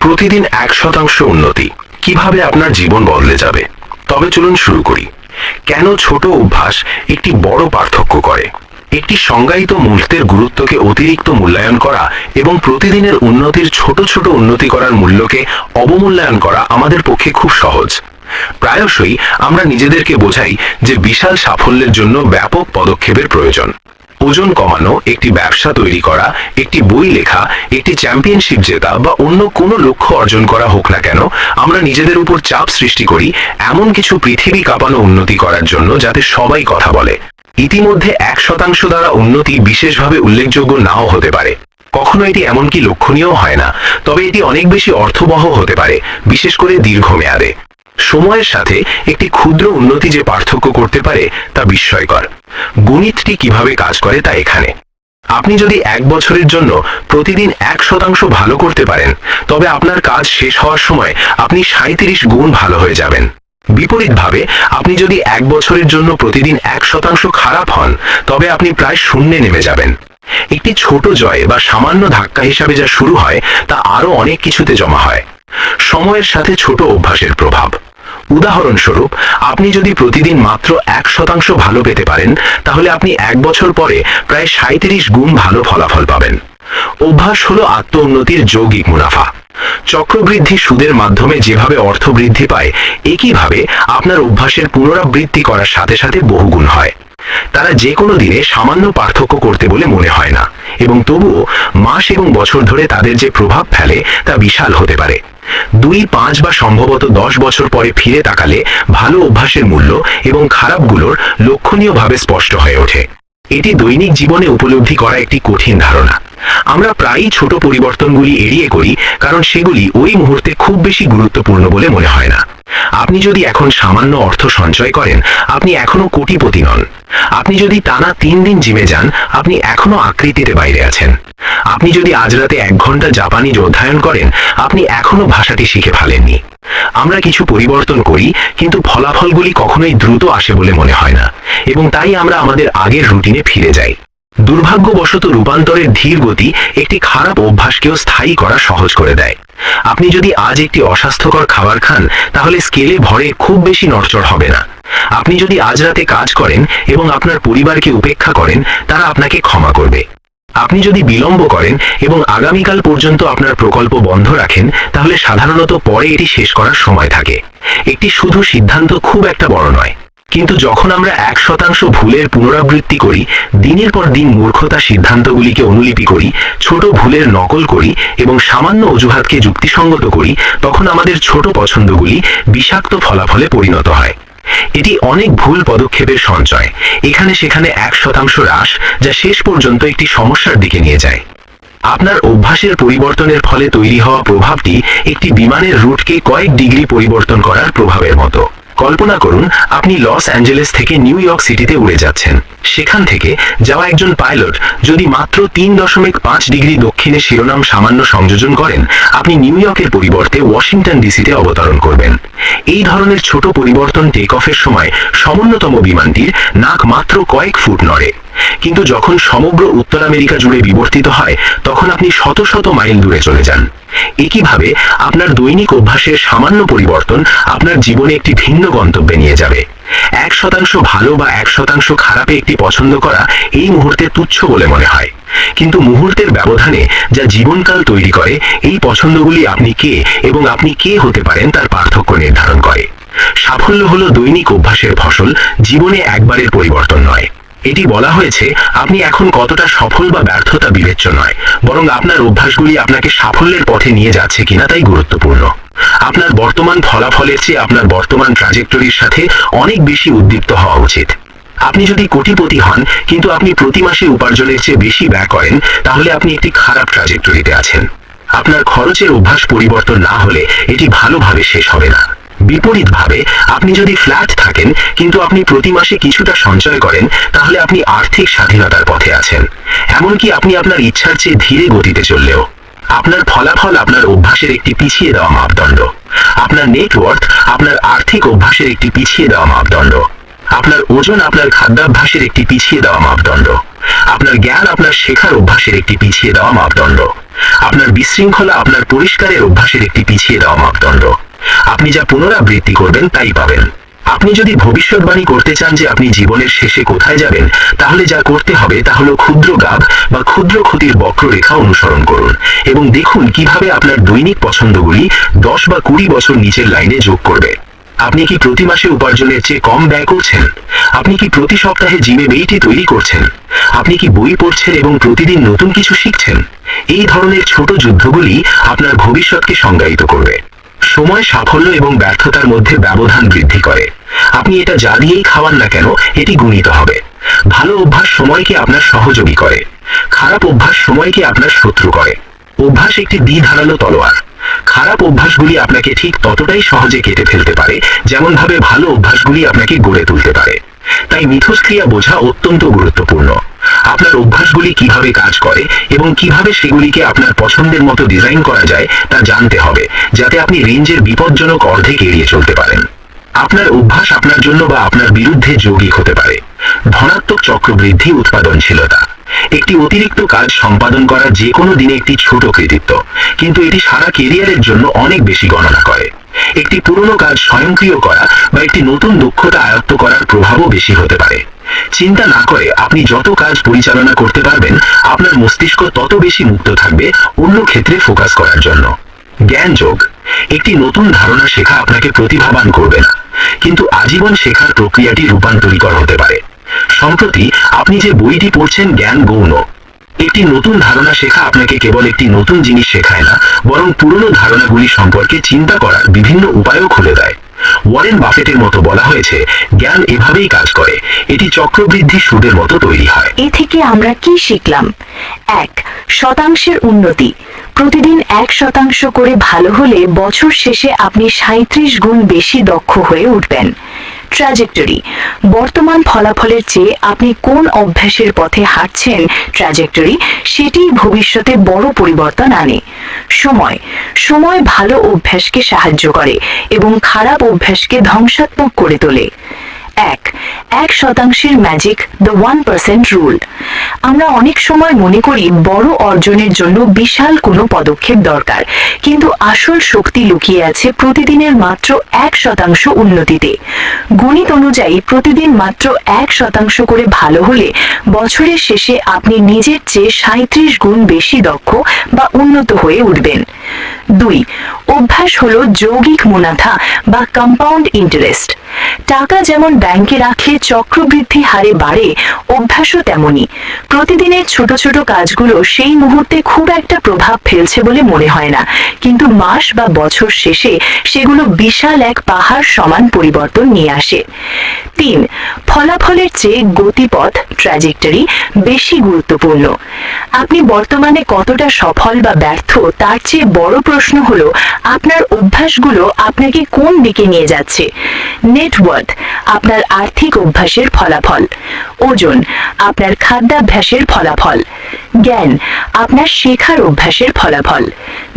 প্রতিদিন 1% উন্নতি কিভাবে আপনার জীবন বদলে যাবে। তবে চলুন শুরু করি। কেন ছোট অভ্যাস একটি বড় পার্থক্য করে। একটি সংজ্ঞায়িত মুহূর্তের গুরুত্বকে অতিরিক্ত মূল্যায়ন করা এবং প্রতিদিনের উন্নতির ছোট ছোট উন্নতি করার মূল্যকে অবমূল্যায়ন করা আমাদের পক্ষে খুব সহজ। প্রায়শই আমরা নিজেদেরকে বোঝাই যে বিশাল সাফল্যের জন্য ব্যাপক পদক্ষেপের প্রয়োজন। ওজন কমানো, একটি ব্যবসা তৈরি করা, একটি বই লেখা, একটি চ্যাম্পিয়নশিপ জেতা বা অন্য কোনো লক্ষ্য অর্জন করা হোক না কেন, আমরা নিজেদের উপর চাপ সৃষ্টি করি এমন কিছু পৃথিবী কাঁপানো উন্নতি করার জন্য যাতে সবাই কথা বলে। ইতিমধ্যে 1% দ্বারা উন্নতি বিশেষভাবে উল্লেখযোগ্য নাও হতে পারে, কখনো এটি এমনকি লক্ষণীয় হয় না, তবে এটি অনেক বেশি অর্থবহ হতে পারে, বিশেষ করে দীর্ঘমেয়াদে। সময়ের সাথে একটি ক্ষুদ্র উন্নতি যে পার্থক্য করতে পারে তা বিস্ময়কর। গণিতটি কিভাবে কাজ করে তা এখানে। আপনি যদি 1 বছরের জন্য প্রতিদিন 1% ভালো করতে পারেন, তবে আপনার কাজ শেষ হওয়ার সময় আপনি 37 গুণ ভালো হয়ে যাবেন। বিপরীতভাবে আপনি যদি 1 বছরের জন্য প্রতিদিন 1% খারাপ হন, তবে আপনি প্রায় শূন্যে নেমে যাবেন। একটি ছোট জয় বা সামান্য ধাক্কা হিসাবে যা শুরু হয় তা আরো অনেক কিছুতে জমা হয়। সময়ের সাথে ছোট অভ্যাসের প্রভাব। উদাহরণস্বরূপ, আপনি যদি প্রতিদিন মাত্র 1% ভালো পেতে পারেন, তাহলে আপনি 1 বছর পরে প্রায় 37 গুণ ভালো ফলাফল পাবেন। অভ্যাস হলো আত্ম উন্নতির যৌগিক মুনাফা। চক্রবৃদ্ধি সুদের মাধ্যমে যেভাবে অর্থ বৃদ্ধি পায়, একইভাবে আপনার অভ্যাসের পুনরাবৃত্তি করার সাথে সাথে বহুগুণ হয়। তারা যে কোনো দিনে সামান্য পার্থক্য করতে বলে মনে হয় না, এবং তবুও মাস এবং বছর ধরে তাদের যে প্রভাব ফেলে তা বিশাল হতে পারে। 2, 5 বা সম্ভবত 10 বছর পরে ফিরে তাকালে ভালো অভ্যাসের মূল্য এবং খারাপগুলোর লক্ষণীয়ভাবে স্পষ্ট হয়ে ওঠে। এটি দৈনিক জীবনে উপলব্ধি করা একটি কঠিন ধারণা। আমরা প্রায়ই ছোট পরিবর্তনগুলি এড়িয়ে করি, কারণ সেগুলি ওই মুহূর্তে খুব বেশি গুরুত্বপূর্ণ বলে মনে হয় না। আপনি যদি এখন সামান্য অর্থ সঞ্চয় করেন, আপনি এখনো কোটিপতি নন। আপনি যদি টানা 3 দিন জিমে যান, আপনি এখনো আকৃতিতে বাইরে আছেন। আপনি যদি আজ রাতে 1 ঘন্টা জাপানি অধ্যয়ন করেন, আপনি এখনো ভাষাটি শিখে ফেলেননি। আমরা কিছু পরিবর্তন করি, কিন্তু ফলাফলগুলি কখনোই দ্রুত আসে বলে মনে হয় না, এবং তাই আমরা আমাদের আগের রুটিনে ফিরে যাই। দুর্ভাগ্যবশত রূপান্তরের ধীর গতি একটি খারাপ অভ্যাসকেও স্থায়ী করা সহজ করে দেয়। আপনি যদি আজ একটি অস্বাস্থ্যকর খাবার খান, তাহলে স্কেলে ভরে খুব বেশি নড়চড় হবে না। আপনি যদি আজ রাতে কাজ করেন এবং আপনার পরিবারকে উপেক্ষা করেন, তারা আপনাকে ক্ষমা করবে। আপনি যদি বিলম্ব করেন এবং আগামীকাল পর্যন্ত আপনার প্রকল্প বন্ধ রাখেন, তাহলে সাধারণত পরে এটি শেষ করার সময় থাকে। একটি শুধু সিদ্ধান্ত খুব একটা বড় নয়, কিন্তু যখন আমরা 1% ভুলের পুনরাবৃত্তি করি, দিনের পর দিন মূর্খতা সিদ্ধান্তগুলিকে অনুলিপি করি, ছোট ভুলের নকল করি এবং সামান্য অজুহাতকে যুক্তিসঙ্গত করি, তখন আমাদের ছোট পছন্দগুলি বিষাক্ত ফলাফলে পরিণত হয়। এটি অনেক ভুল পদক্ষেপের সঞ্চয়, এখানে সেখানে 1% হ্রাস, যা শেষ পর্যন্ত একটি সমস্যার দিকে নিয়ে যায়। আপনার অভ্যাসের পরিবর্তনের ফলে তৈরি হওয়া প্রভাবটি একটি বিমানের রুটকে কয়েক ডিগ্রি পরিবর্তন করার প্রভাবের মতো। কল্পনা করুন, আপনি লস অ্যাঞ্জেলেস থেকে নিউ ইয়র্ক সিটিতে উড়ে যাচ্ছেন। সেখান থেকে যাওয়া একজন পাইলট যদি মাত্র 3.5 ডিগ্রি দক্ষিণে শিরোনাম সামান্য সংযোজন করেন, আপনি নিউ ইয়র্কের পরিবর্তে ওয়াশিংটন ডিসিতে অবতরণ করবেন। এই ধরনের ছোট পরিবর্তন টেক অফের সময় সমুন্নতম বিমানটির নাক মাত্র কয়েক ফুট নড়ে, কিন্তু যখন সমগ্র উত্তর আমেরিকা জুড়ে বিবর্তিত হয়, তখন আপনি শত শত মাইল দূরে চলে যান। একইভাবে আপনার দৈনিক অভ্যাসের সামান্য পরিবর্তন আপনার জীবনে একটি ভিন্ন গন্তব্যে নিয়ে যাবে। 1% ভালো বা 1% খারাপে একটি পছন্দ করা এই মুহূর্তে তুচ্ছ বলে মনে হয়, কিন্তু মুহূর্তের ব্যবধানে যা জীবনকাল তৈরি করে, এই পছন্দগুলি আপনি কে এবং আপনি কে হতে পারেন তার পার্থক্য নির্ধারণ করে। সাফল্য হলো দৈনিক অভ্যাসের ফসল, জীবনে একবারের পরিবর্তন নয়। এটি বলা হয়েছে, আপনি এখন কতটা সফল বা ব্যর্থতা বিবেচ্য নয়, বরং আপনার অভ্যাসগুলি আপনাকে সাফল্যের পথে নিয়ে যাচ্ছে কিনা তাই গুরুত্বপূর্ণ। আপনার বর্তমান ফলাফলের চেয়ে আপনার বর্তমান ট্র্যাজেক্টরির সাথে অনেক বেশি উদ্দীপ্ত হওয়া উচিত। আপনি যদি কোটিপতি হন, কিন্তু আপনি প্রতি মাসে উপার্জনের চেয়ে বেশি ব্যয় করেন, তাহলে আপনি একটি খারাপ ট্র্যাজেক্টরিতে আছেন। আপনার খরচের অভ্যাস পরিবর্তন না হলে এটি ভালোভাবে শেষ হবে না। বিপরীতভাবে, আপনি যদি ফ্ল্যাট থাকেন কিন্তু আপনি প্রতি মাসে কিছুটা সঞ্চয় করেন, তাহলে আপনি আর্থিক স্বাধীনতার পথে আছেন, এমনকি আপনি আপনার ইচ্ছার চেয়ে ধীরে গতিতে চললেও। আপনার ফলাফল আপনার অভ্যাসের একটি পিছিয়ে দেওয়া মাপদণ্ড। আপনার নেটওয়ার্থ আপনার আর্থিক অভ্যাসের একটি পিছিয়ে দেওয়া মাপদণ্ড। আপনার ওজন আপনার খাদ্যাভ্যাসের একটি পিছিয়ে দেওয়া মাপদণ্ড। আপনার জ্ঞান আপনার শেখার অভ্যাসের একটি পিছিয়ে দেওয়া মাপদণ্ড। আপনার বিশৃঙ্খলা আপনার পরিষ্কারের অভ্যাসের একটি পিছিয়ে দেওয়া মাপদণ্ড। আপনি যা পুনরাবৃত্তি করবেন তাই পাবেন। আপনি যদি ভবিষ্যৎবাণী করতে চান যে আপনি জীবনের শেষে কোথায় যাবেন, তাহলে যা করতে হবে তা হলো ক্ষুদ্র গাব বা ক্ষুদ্র ক্ষতির বক্ররেখা অনুসরণ করুন এবং দেখুন কিভাবে আপনার দৈনিক পছন্দগুলি 10 বা 20 বছর নিচের লাইনে যোগ করবে। আপনি কি প্রতি মাসে উপার্জনের চেয়ে কম ব্যয় করছেন? আপনি কি প্রতি সপ্তাহে জিমে বেইটি তৈরি করছেন? আপনি কি বই পড়ছেন এবং প্রতিদিন নতুন কিছু শিখছেন? এই ধরনের ছোট যুদ্ধগুলি আপনার ভবিষ্যৎকে সংজ্ঞায়িত করবে। সময় সাফল্য এবং ব্যর্থতার মধ্যে ব্যবধান বৃদ্ধি করে। আপনি এটা যা দিয়েই খাওয়ান না কেন, এটি গুণিত হবে। ভালো অভ্যাস সময়কে আপনার সহযোগী করে, খারাপ অভ্যাস সময়কে আপনার শত্রু করে। অভ্যাস একটি দ্বিধারালো তলোয়ার। খারাপ অভ্যাসগুলি আপনাকে ঠিক ততটাই সহজে কেটে ফেলতে পারে যেমন ভাবে ভালো অভ্যাসগুলি আপনাকে গড়ে তুলতে পারে। তাই মিথস্ক্রিয়া বোঝা অত্যন্ত গুরুত্বপূর্ণ। আপনার অভ্যাসগুলি কিভাবে কাজ করে এবং কিভাবে সেগুলিকে আপনার পছন্দের মতো ডিজাইন করা যায় তা জানতে হবে, যাতে আপনি রেঞ্জের বিপজ্জনক অর্ধেক এড়িয়ে চলতে পারেন। আপনার অভ্যাস আপনার জন্য বা আপনার বিরুদ্ধে যৌগিক হতে পারে। ধনাত্মক চক্রবৃদ্ধি উৎপাদনশীলতা। একটি অতিরিক্ত কাজ সম্পাদন করা যে কোনো দিনে একটি ছোট কৃতিত্ব, কিন্তু এটি সারা কেরিয়ারের জন্য অনেক বেশি গণনা করে। একটি পুরনো কাজ স্বয়ংক্রিয় করা বা একটি নতুন দক্ষতা আয়ত্ত করার প্রভাবও বেশি হতে পারে। চিন্তা না করে আপনি যত কাজ পরিচালনা করতে পারবেন, আপনার মস্তিষ্ক তত বেশি মুক্ত থাকবে অন্য ক্ষেত্রে ফোকাস করার জন্য। জ্ঞান যোগ। একটি নতুন ধারণা শেখা আপনাকে প্রতিভাবান করবে না, কিন্তু আজীবন শেখার প্রক্রিয়াটি রূপান্তরিকর হতে পারে। সম্প্রতি আপনি যে বইটি পড়ছেন জ্ঞান গৌণ। একটি নতুন ধারণা শেখা আপনাকে কেবল একটি নতুন জিনিস শেখায় না, বরং পুরনো ধারণাগুলি সম্পর্কে চিন্তা করার বিভিন্ন উপায়ও খুলে দেয়। ওয়ারেন বাফেটের মতো বলা হয়েছে, জ্ঞান এভাবেই কাজ করে, এটি চক্রবৃদ্ধি সুদের মতো তৈরি হয়। এ থেকে আমরা কি শিখলাম? 1% উন্নতি। প্রতিদিন 1% করে ভালো হলে বছর শেষে আপনি 37 গুণ বেশি দক্ষ হয়ে উঠবেন। ট্র্যাজেক্টরি। বর্তমান ফলাফলের চেয়ে আপনি কোন অভ্যাসের পথে হাঁটছেন, ট্র্যাজেক্টরি সেটিই ভবিষ্যতে বড় পরিবর্তন আনে। সময়। সময় ভালো অভ্যাসকে সাহায্য করে এবং খারাপ অভ্যাসকে ধ্বংসাত্মক করে তোলে। 1% ম্যাজিক, দ্য 1% রুল। আমরা অনেক সময় মনে করি বড় অর্জনের জন্য বিশাল কোনো পদক্ষেপ দরকার, কিন্তু আসল শক্তি লুকিয়ে আছে প্রতিদিনের মাত্র 1% উন্নতিতে। গণিত অনুযায়ী প্রতিদিন মাত্র 1% করে ভালো হলে বছরের শেষে আপনি নিজের চেয়ে 37 গুণ বেশি দক্ষ বা উন্নত হয়ে উঠবেন। 2. অভ্যাস হলো যৌগিক মুনাফা বা কম্পাউন্ড ইন্টারেস্ট। টাকা যেমন ব্যাংকে রাখলে চক্রবৃদ্ধি হারে বাড়ে, অভ্যাসও তেমনি। প্রতিদিনের ছোট ছোট কাজগুলো সেই মুহূর্তে খুব একটা প্রভাব ফেলছে বলে মনে হয় না, কিন্তু মাস বা বছর শেষে সেগুলো বিশাল এক পাহাড় সমান পরিবর্তন নিয়ে আসে। 3. ফলাফলের চেয়ে গতিপথ, ট্র্যাজেক্টরি বেশি গুরুত্বপূর্ণ। আপনি বর্তমানে কতটা সফল বা ব্যর্থ তার চেয়ে বড় প্রশ্ন হলো আপনার অভ্যাসগুলো আপনাকে কোন দিকে নিয়ে যাচ্ছে। নেটওয়ার্থ আপনার আর্থিক অভ্যাসের ফলাফল। ওজন আপনার খাদ্যাভ্যাসের ফলাফল। জ্ঞান আপনার শেখার অভ্যাসের ফলাফল।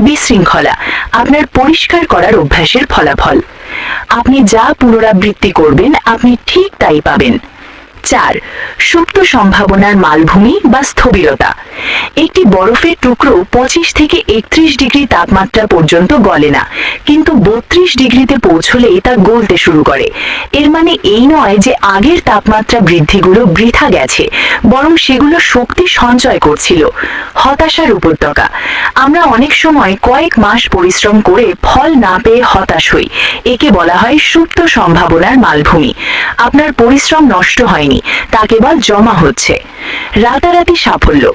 বিশৃঙ্খলা আপনার পরিষ্কার করার অভ্যাসের ফলাফল। আপনি যা পুনরাবৃত্তি করবেন আপনি ঠিক তাই পাবেন। 4. সুপ্ত সম্ভাবনার মালভূমি বা স্থবিরতা। একটি বরফের টুকরো 25 থেকে 31 ডিগ্রি তাপমাত্রা পর্যন্ত গলে না, কিন্তু 32 ডিগ্রিতে পৌঁছলেই তা গলতে শুরু করে। এর মানে এই নয় যে আগের তাপমাত্রা বৃদ্ধিগুলো বৃথা গেছে, বরং সেগুলো শক্তি সঞ্চয় করছিল। হতাশার উপত্যকা। আমরা অনেক সময় কয়েক মাস পরিশ্রম করে ফল না পেয়ে হতাশ হই। একে বলা হয় সুপ্ত সম্ভাবনার মালভূমি। আপনার পরিশ্রম নষ্ট হয়নি, তা কেবল জমা হচ্ছে। রাতারাতি সাফল্য।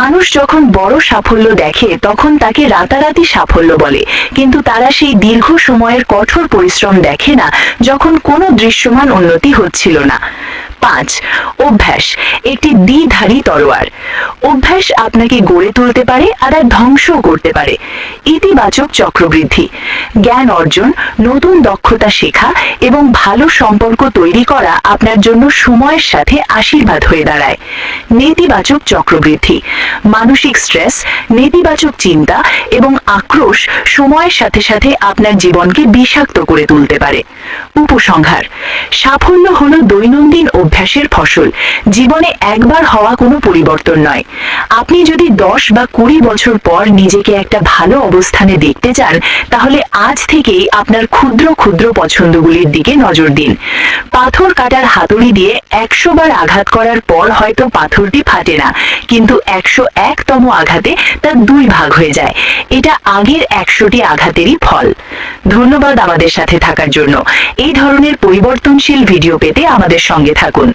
মানুষ যখন বড় সাফল্য দেখে তখন তাকে রাতারাতি সাফল্য বলে, কিন্তু তারা সেই দীর্ঘ সময়ের কঠোর পরিশ্রম দেখে না যখন কোনো দৃশ্যমান উন্নতি হচ্ছিল না। 5. অভ্যাস একটি দ্বিধারী তরোয়ার। অভ্যাস আপনাকে গড়ে তুলতে পারে আর ধ্বংসও করতে পারে। ইতিবাচক চক্রবৃদ্ধি। জ্ঞান অর্জন, নতুন দক্ষতা শেখা এবং ভালো সম্পর্ক তৈরি করা আপনার জন্য সময় সময়ের সাথে আশীর্বাদ হয়ে দাঁড়ায়। নেতিবাচক চক্রবৃদ্ধি, মানসিক স্ট্রেস, নেতিবাচক চিন্তা এবং আক্রোশ সময়ের সাথে সাথে আপনার জীবনকে বিষাক্ত করে তুলতে পারে। উপসংহার, সাফল্য হলো দৈনন্দিন অভ্যাসের ফসল, জীবনে একবার হওয়া কোনো পরিবর্তন নয়। আপনি যদি 10 বা 20 বছর পর নিজেকে একটা ভালো অবস্থানে দেখতে চান, তাহলে আজ থেকেই আপনার ক্ষুদ্র ক্ষুদ্র পছন্দগুলির দিকে নজর দিন। পাথর কাটার হাতুড়ি দিয়ে 100 বার আঘাত করার পর হয়তো পাথরটি ফাটে না, কিন্তু 101তম আঘাতে তার 2 ভাগ হয়ে যায়। এটা আগের 100টি আঘাতেরই ফল। ধন্যবাদ আমাদের সাথে থাকার জন্য। এই ধরনের পরিবর্তনশীল ভিডিও পেতে আমাদের সঙ্গে থাকুন।